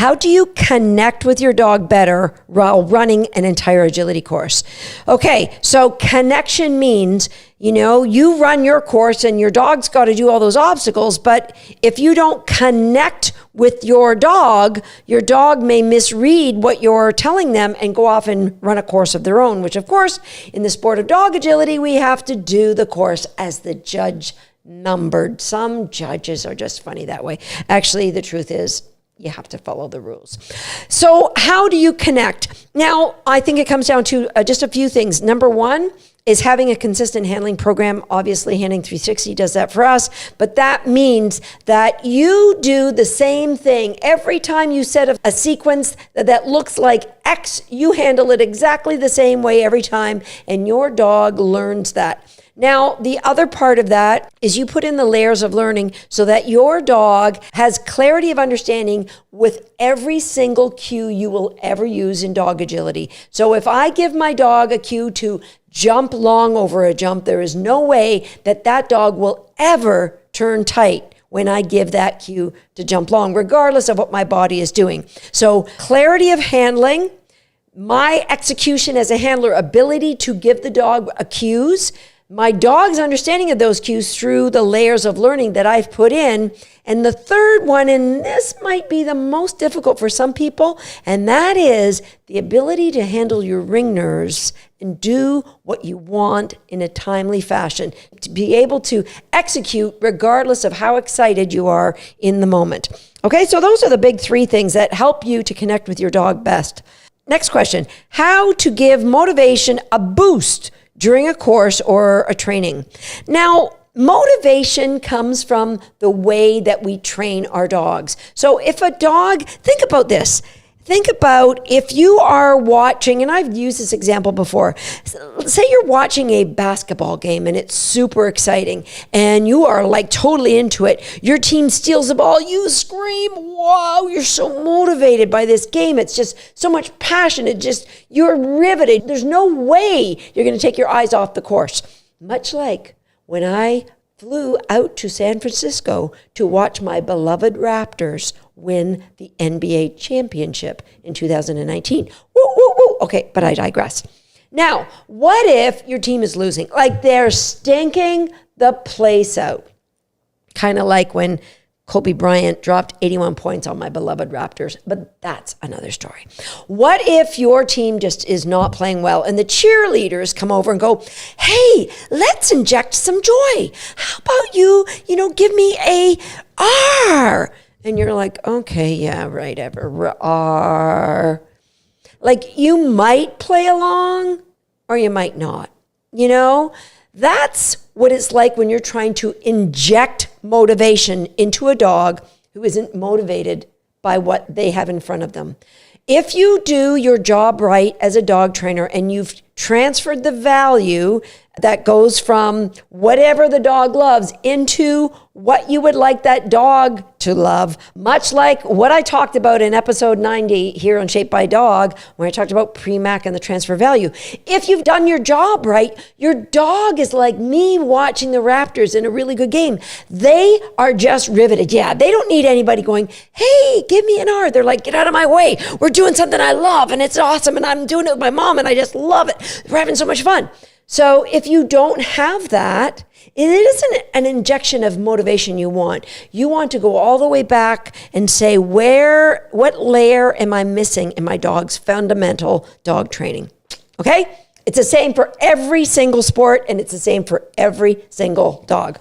How do you connect with your dog better while running an entire agility course? Okay, so connection means, you run your course and your dog's got to do all those obstacles, but if you don't connect with your dog may misread what you're telling them and go off and run a course of their own, which of course, in the sport of dog agility, we have to do the course as the judge numbered. Some judges are just funny that way. Actually, the truth is, you have to follow the rules. So how do you connect? Now, I think it comes down to just a few things. Number one is having a consistent handling program. Obviously, Handling 360 does that for us, but that means that you do the same thing. Every time you set a sequence that looks like X, you handle it exactly the same way every time, and your dog learns that. Now, the other part of that is you put in the layers of learning so that your dog has clarity of understanding with every single cue you will ever use in dog agility. So if I give my dog a cue to jump long over a jump, there is no way that dog will ever turn tight when I give that cue to jump long, regardless of what my body is doing. So clarity of handling, my execution as a handler, ability to give the dog cues, my dog's understanding of those cues through the layers of learning that I've put in. And the third one, and this might be the most difficult for some people, and that is the ability to handle your ring nerves and do what you want in a timely fashion, to be able to execute regardless of how excited you are in the moment. Okay, so those are the big three things that help you to connect with your dog best. Next question, how to give motivation a boost during a course or a training. Now, motivation comes from the way that we train our dogs. So if a dog, think about this. Think about if you are watching, and I've used this example before, say you're watching a basketball game and it's super exciting and you are like totally into it. Your team steals the ball, you scream, wow, you're so motivated by this game. It's just so much passion. You're riveted. There's no way you're going to take your eyes off the course. Much like when I flew out to San Francisco to watch my beloved Raptors win the NBA championship in 2019. Woo, woo, woo. Okay, but I digress. Now, what if your team is losing? Like they're stinking the place out. Kind of like when Kobe Bryant dropped 81 points on my beloved Raptors, but that's another story. What if your team just is not playing well and the cheerleaders come over and go, hey, let's inject some joy. How about you give me a R? And you're like, okay, yeah, right, R. Like you might play along or you might not, That's what it's like when you're trying to inject motivation into a dog who isn't motivated by what they have in front of them. If you do your job right as a dog trainer and you've transferred the value that goes from whatever the dog loves into what you would like that dog to love, much like what I talked about in episode 90 here on Shaped by Dog, where I talked about pre-MAC and the transfer value. If you've done your job right, your dog is like me watching the Raptors in a really good game. They are just riveted. Yeah, they don't need anybody going, hey, give me an R. They're like, get out of my way. We're doing something I love and it's awesome and I'm doing it with my mom and I just love it. We're having so much fun. So if you don't have that, it isn't an injection of motivation you want. You want to go all the way back and say, what layer am I missing in my dog's fundamental dog training? Okay? It's the same for every single sport and it's the same for every single dog.